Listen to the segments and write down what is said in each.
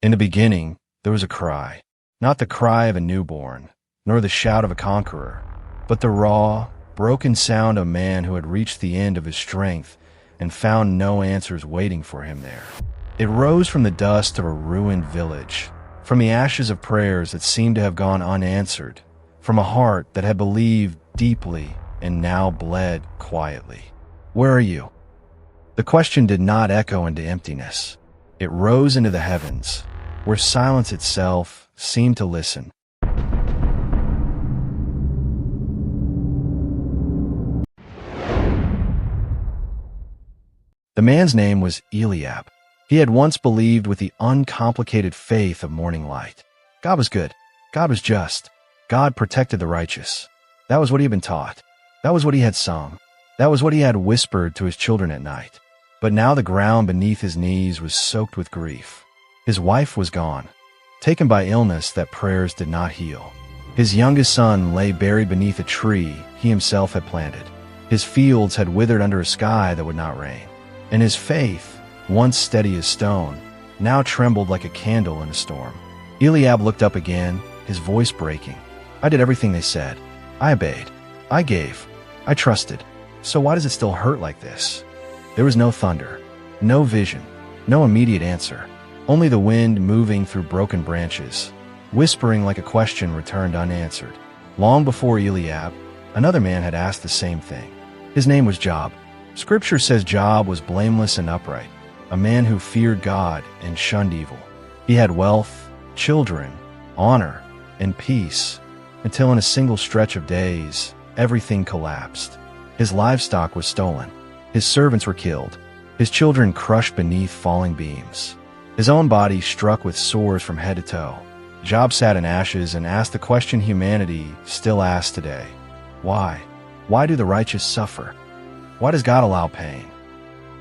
In the beginning, there was a cry, not the cry of a newborn, nor the shout of a conqueror, but the raw, broken sound of a man who had reached the end of his strength and found no answers waiting for him there. It rose from the dust of a ruined village, from the ashes of prayers that seemed to have gone unanswered, from a heart that had believed deeply and now bled quietly. Where are you? The question did not echo into emptiness. It rose into the heavens, where silence itself seemed to listen. The man's name was Eliab. He had once believed with the uncomplicated faith of morning light. God was good. God was just. God protected the righteous. That was what he had been taught. That was what he had sung. That was what he had whispered to his children at night. But now the ground beneath his knees was soaked with grief. His wife was gone, taken by illness that prayers did not heal. His youngest son lay buried beneath a tree he himself had planted. His fields had withered under a sky that would not rain. And his faith, once steady as stone, now trembled like a candle in a storm. Eliab looked up again, his voice breaking. I did everything they said. I obeyed. I gave. I trusted. So why does it still hurt like this? There was no thunder, no vision, no immediate answer. Only the wind moving through broken branches, whispering like a question returned unanswered. Long before Eliab, another man had asked the same thing. His name was Job. Scripture says Job was blameless and upright, a man who feared God and shunned evil. He had wealth, children, honor, and peace, until in a single stretch of days, everything collapsed. His livestock was stolen. His servants were killed. His children crushed beneath falling beams. His own body struck with sores from head to toe. Job sat in ashes and asked the question humanity still asks today. Why? Why do the righteous suffer? Why does God allow pain?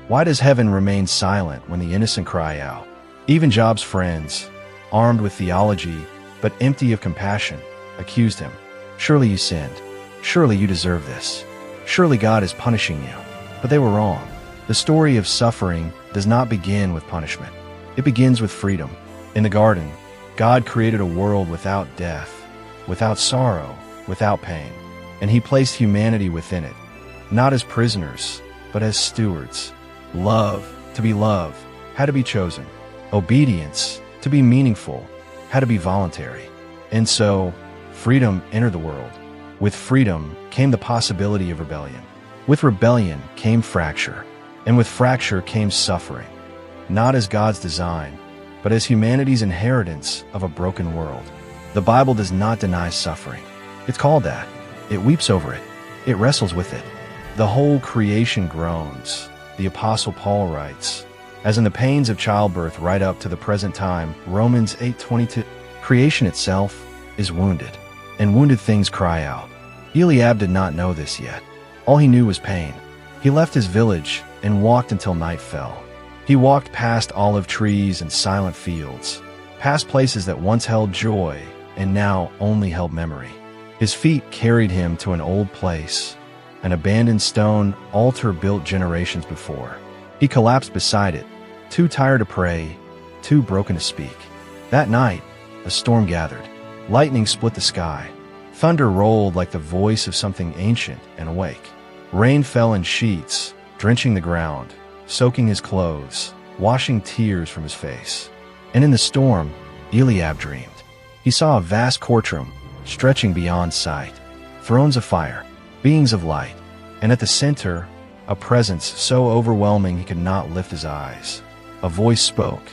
Why does heaven remain silent when the innocent cry out? Even Job's friends, armed with theology but empty of compassion, accused him. Surely you sinned. Surely you deserve this. Surely God is punishing you. But they were wrong. The story of suffering does not begin with punishment. It begins with freedom. In the garden, God created a world without death, without sorrow, without pain. And he placed humanity within it, not as prisoners, but as stewards. Love, to be loved, had to be chosen. Obedience, to be meaningful, had to be voluntary. And so, freedom entered the world. With freedom came the possibility of rebellion. With rebellion came fracture. And with fracture came suffering. Not as God's design, but as humanity's inheritance of a broken world. The Bible does not deny suffering. It's called that. It weeps over it. It wrestles with it. The whole creation groans, the Apostle Paul writes, as in the pains of childbirth right up to the present time, Romans 8:22. Creation itself is wounded, and wounded things cry out. Eliab did not know this yet. All he knew was pain. He left his village and walked until night fell. He walked past olive trees and silent fields, past places that once held joy and now only held memory. His feet carried him to an old place, an abandoned stone altar built generations before. He collapsed beside it, too tired to pray, too broken to speak. That night, a storm gathered. Lightning split the sky. Thunder rolled like the voice of something ancient and awake. Rain fell in sheets, drenching the ground, soaking his clothes, washing tears from his face. And in the storm, Eliab dreamed. He saw a vast courtroom, stretching beyond sight, thrones of fire, beings of light, and at the center, a presence so overwhelming he could not lift his eyes. A voice spoke,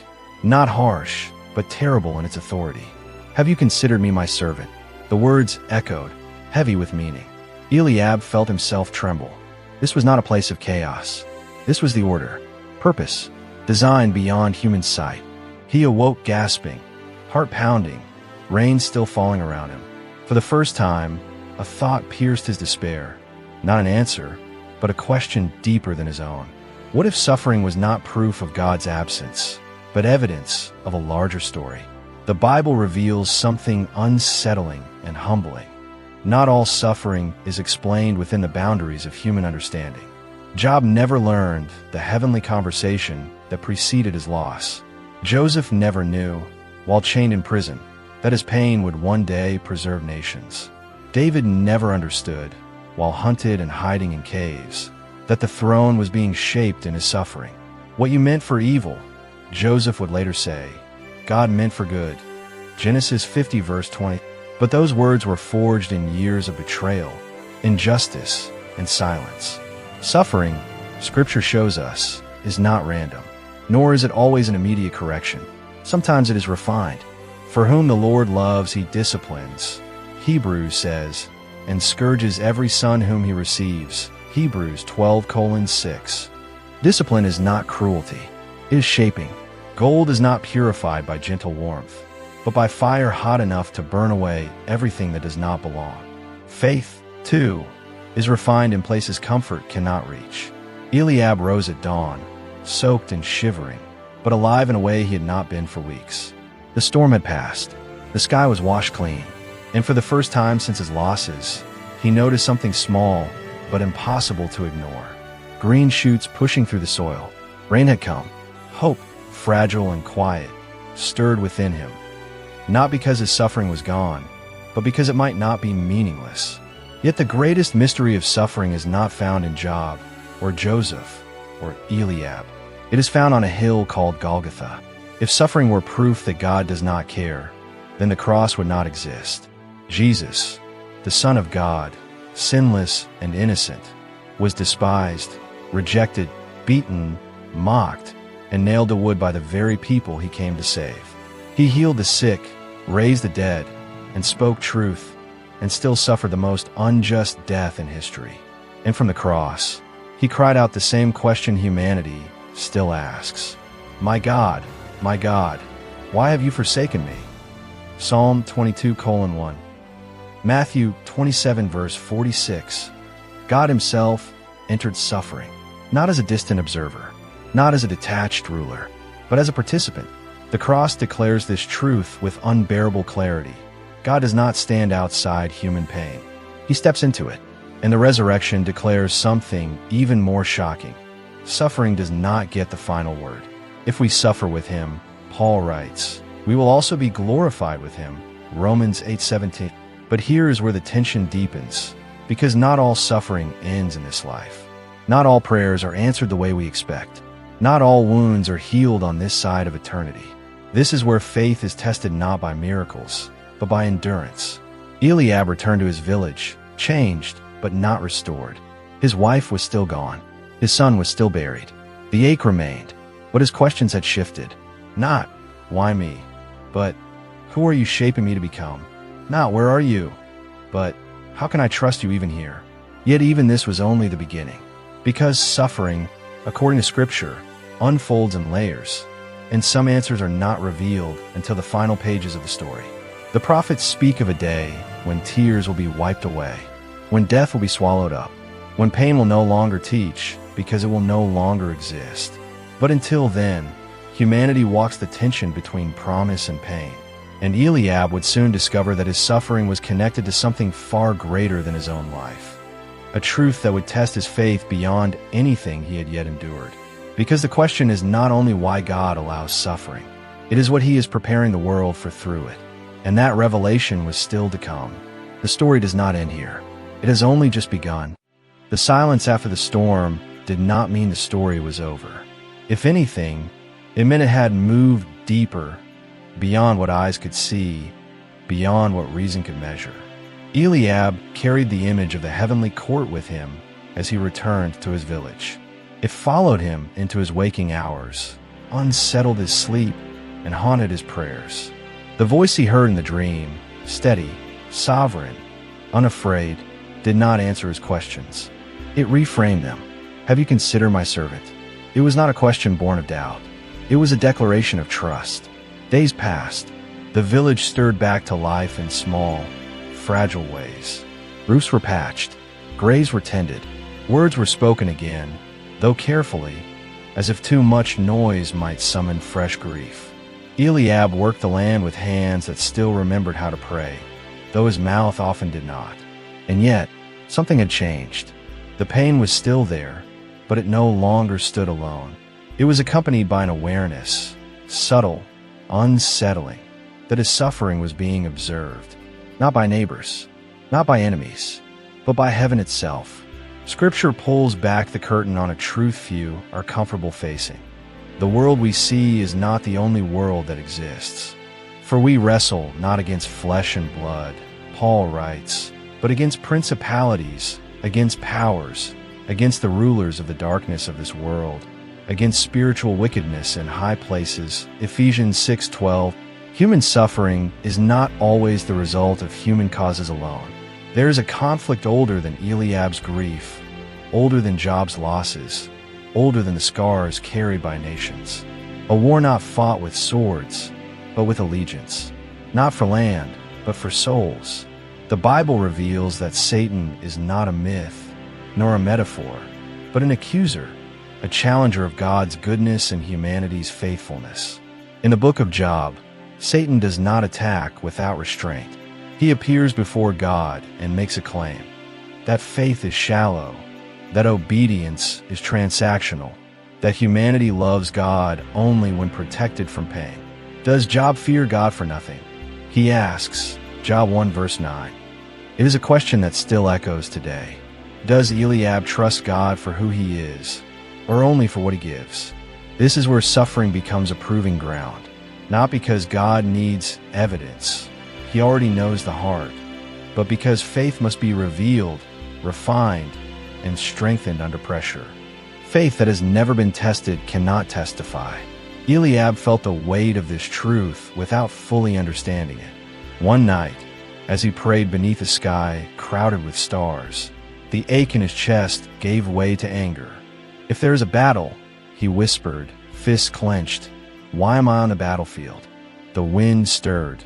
not harsh, but terrible in its authority. Have you considered me my servant? The words echoed, heavy with meaning. Eliab felt himself tremble. This was not a place of chaos. This was the order, purpose, design beyond human sight. He awoke gasping, heart pounding, rain still falling around him. For the first time, a thought pierced his despair. Not an answer, but a question deeper than his own. What if suffering was not proof of God's absence, but evidence of a larger story? The Bible reveals something unsettling and humbling. Not all suffering is explained within the boundaries of human understanding. Job never learned the heavenly conversation that preceded his loss. Joseph never knew while chained in prison, that his pain would one day preserve nations. David never understood, while hunted and hiding in caves, that the throne was being shaped in his suffering. What you meant for evil, Joseph would later say, God meant for good. Genesis 50 verse 20. But those words were forged in years of betrayal, injustice, and silence. Suffering, Scripture shows us, is not random, nor is it always an immediate correction. Sometimes it is refined. For whom the Lord loves, he disciplines, Hebrews says, and scourges every son whom he receives. Hebrews 12:6. Discipline is not cruelty, it is shaping. Gold is not purified by gentle warmth, but by fire hot enough to burn away everything that does not belong. Faith, too, is refined in places comfort cannot reach. Eliab rose at dawn, soaked and shivering, but alive in a way he had not been for weeks. The storm had passed, the sky was washed clean, and for the first time since his losses, he noticed something small but impossible to ignore. Green shoots pushing through the soil. Rain had come. Hope, fragile and quiet, stirred within him. Not because his suffering was gone, but because it might not be meaningless. Yet the greatest mystery of suffering is not found in Job, or Joseph, or Eliab. It is found on a hill called Golgotha. If suffering were proof that God does not care, then the cross would not exist. Jesus, the Son of God, sinless and innocent, was despised, rejected, beaten, mocked, and nailed to wood by the very people he came to save. He healed the sick, raised the dead, and spoke truth, and still suffered the most unjust death in history. And from the cross, he cried out the same question humanity still asks. My God, why have you forsaken me? Psalm 22:1. Matthew 27 verse 46. God himself entered suffering, not as a distant observer, not as a detached ruler, but as a participant. The cross declares this truth with unbearable clarity. God does not stand outside human pain. He steps into it. And the resurrection declares something even more shocking. Suffering does not get the final word. If we suffer with him, Paul writes, we will also be glorified with him. Romans 8:17. But here is where the tension deepens, because not all suffering ends in this life. Not all prayers are answered the way we expect. Not all wounds are healed on this side of eternity. This is where faith is tested not by miracles, but by endurance. Eliab returned to his village, changed, but not restored. His wife was still gone. His son was still buried. The ache remained, but his questions had shifted. Not, why me? But, who are you shaping me to become? Not, where are you? But, how can I trust you even here? Yet even this was only the beginning. Because suffering, according to Scripture, unfolds in layers, and some answers are not revealed until the final pages of the story. The prophets speak of a day when tears will be wiped away, when death will be swallowed up, when pain will no longer teach because it will no longer exist. But until then, humanity walks the tension between promise and pain. And Eliab would soon discover that his suffering was connected to something far greater than his own life. A truth that would test his faith beyond anything he had yet endured. Because the question is not only why God allows suffering, it is what he is preparing the world for through it. And that revelation was still to come. The story does not end here. It has only just begun. The silence after the storm did not mean the story was over. If anything, it meant it had moved deeper, beyond what eyes could see, beyond what reason could measure. Eliab carried the image of the heavenly court with him as he returned to his village. It followed him into his waking hours, unsettled his sleep, and haunted his prayers. The voice he heard in the dream, steady, sovereign, unafraid, did not answer his questions. It reframed them. Have you considered my servant? It was not a question born of doubt. It was a declaration of trust. Days passed. The village stirred back to life in small, fragile ways. Roofs were patched. Graves were tended. Words were spoken again, though carefully, as if too much noise might summon fresh grief. Eliab worked the land with hands that still remembered how to pray, though his mouth often did not. And yet, something had changed. The pain was still there, but it no longer stood alone. It was accompanied by an awareness, subtle, unsettling, that his suffering was being observed, not by neighbors, not by enemies, but by heaven itself. Scripture pulls back the curtain on a truth few are comfortable facing. The world we see is not the only world that exists. For we wrestle not against flesh and blood, Paul writes, but against principalities, against powers, against the rulers of the darkness of this world, against spiritual wickedness in high places. Ephesians 6:12. Human suffering is not always the result of human causes alone. There is a conflict older than Eliab's grief, older than Job's losses, older than the scars carried by nations. A war not fought with swords, but with allegiance. Not for land, but for souls. The Bible reveals that Satan is not a myth, nor a metaphor, but an accuser, a challenger of God's goodness and humanity's faithfulness. In the book of Job, Satan does not attack without restraint. He appears before God and makes a claim. That faith is shallow, that obedience is transactional, that humanity loves God only when protected from pain. Does Job fear God for nothing? He asks, Job 1 verse 9. It is a question that still echoes today. Does Eliab trust God for who he is, or only for what he gives? This is where suffering becomes a proving ground, not because God needs evidence. He already knows the heart, but because faith must be revealed, refined, and strengthened under pressure. Faith that has never been tested cannot testify. Eliab felt the weight of this truth without fully understanding it. One night, as he prayed beneath a sky crowded with stars, the ache in his chest gave way to anger. If there is a battle, he whispered, fists clenched, why am I on the battlefield? The wind stirred,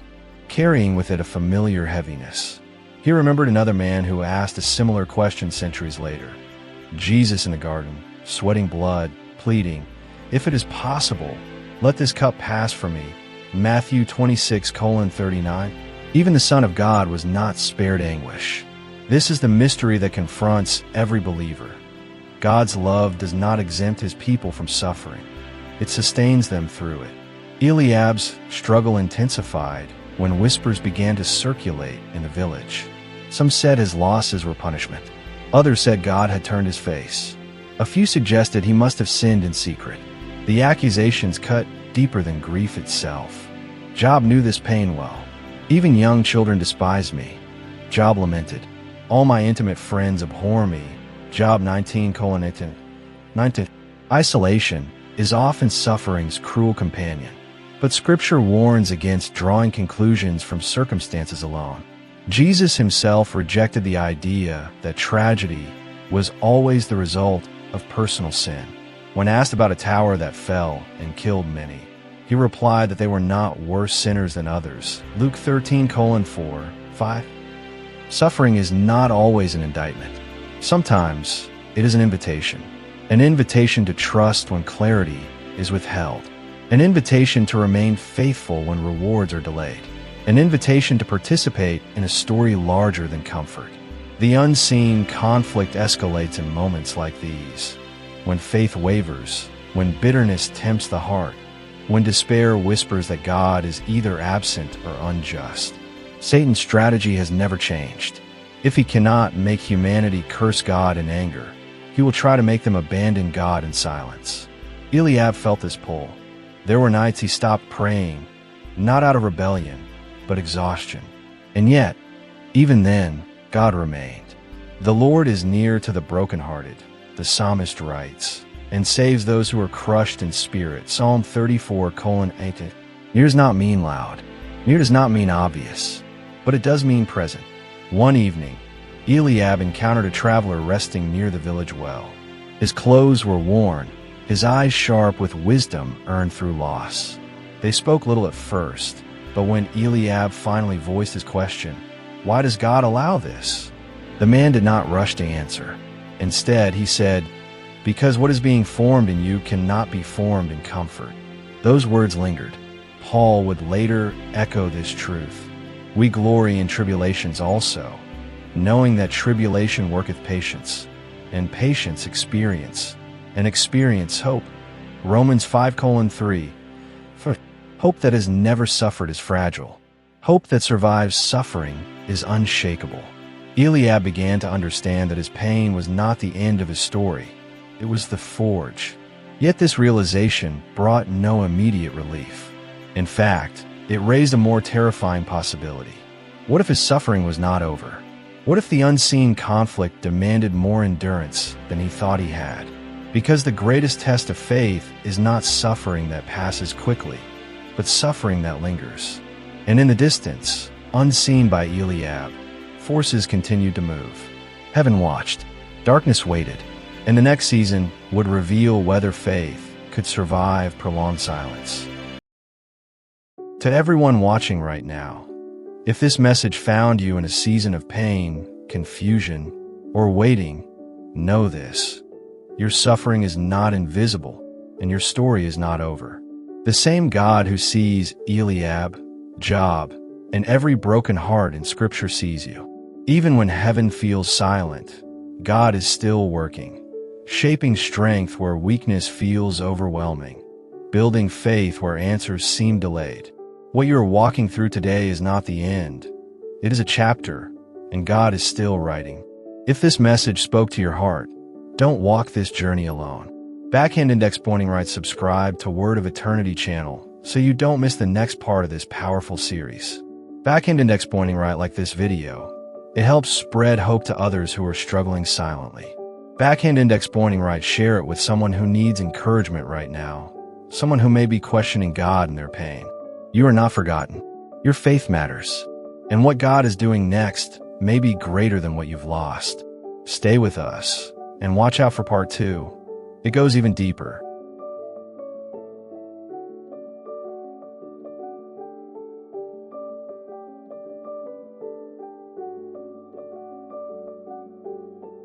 carrying with it a familiar heaviness. He remembered another man who asked a similar question centuries later. Jesus in the garden, sweating blood, pleading, if it is possible, let this cup pass from me. Matthew 26:39. Even the Son of God was not spared anguish. This is the mystery that confronts every believer. God's love does not exempt his people from suffering. It sustains them through it. Eliab's struggle intensified when whispers began to circulate in the village. Some said his losses were punishment. Others said God had turned his face. A few suggested he must have sinned in secret. The accusations cut deeper than grief itself. Job knew this pain well. Even young children despise me. Job lamented. All my intimate friends abhor me. Job 19:19. Isolation is often suffering's cruel companion. But Scripture warns against drawing conclusions from circumstances alone. Jesus himself rejected the idea that tragedy was always the result of personal sin. When asked about a tower that fell and killed many, he replied that they were not worse sinners than others. Luke 13:4-5. Suffering is not always an indictment. Sometimes it is an invitation to trust when clarity is withheld, an invitation to remain faithful when rewards are delayed, an invitation to participate in a story larger than comfort. The unseen conflict escalates in moments like these, when faith wavers, when bitterness tempts the heart, when despair whispers that God is either absent or unjust. Satan's strategy has never changed. If he cannot make humanity curse God in anger, he will try to make them abandon God in silence. Eliab felt this pull. There were nights he stopped praying, not out of rebellion, but exhaustion. And yet, even then, God remained. The Lord is near to the brokenhearted, the psalmist writes, and saves those who are crushed in spirit. Psalm 34:8. Near does not mean loud. Near does not mean obvious, but it does mean present. One evening, Eliab encountered a traveler resting near the village well. His clothes were worn, his eyes sharp with wisdom earned through loss. They spoke little at first, but when Eliab finally voiced his question, "Why does God allow this?" the man did not rush to answer. Instead, he said, "Because what is being formed in you cannot be formed in comfort." Those words lingered. Paul would later echo this truth. We glory in tribulations also, knowing that tribulation worketh patience, and patience experience, and experience hope. Romans 5:3. Hope that has never suffered is fragile. Hope that survives suffering is unshakable. Eliab began to understand that his pain was not the end of his story. It was the forge. Yet this realization brought no immediate relief. In fact, it raised a more terrifying possibility. What if his suffering was not over? What if the unseen conflict demanded more endurance than he thought he had? Because the greatest test of faith is not suffering that passes quickly, but suffering that lingers. And in the distance, unseen by Eliab, forces continued to move. Heaven watched, darkness waited, and the next season would reveal whether faith could survive prolonged silence. To everyone watching right now, if this message found you in a season of pain, confusion, or waiting, know this: your suffering is not invisible, and your story is not over. The same God who sees Eliab, Job, and every broken heart in Scripture sees you. Even when heaven feels silent, God is still working, shaping strength where weakness feels overwhelming, building faith where answers seem delayed. What you are walking through today is not the end. It is a chapter, and God is still writing. If this message spoke to your heart, don't walk this journey alone. Backhand Index Pointing Right subscribe to Word of Eternity channel so you don't miss the next part of this powerful series. Backhand Index Pointing Right like this video. It helps spread hope to others who are struggling silently. Backhand Index Pointing Right, share it with someone who needs encouragement right now, someone who may be questioning God in their pain. You are not forgotten. Your faith matters. And what God is doing next may be greater than what you've lost. Stay with us and watch out for part 2. It goes even deeper.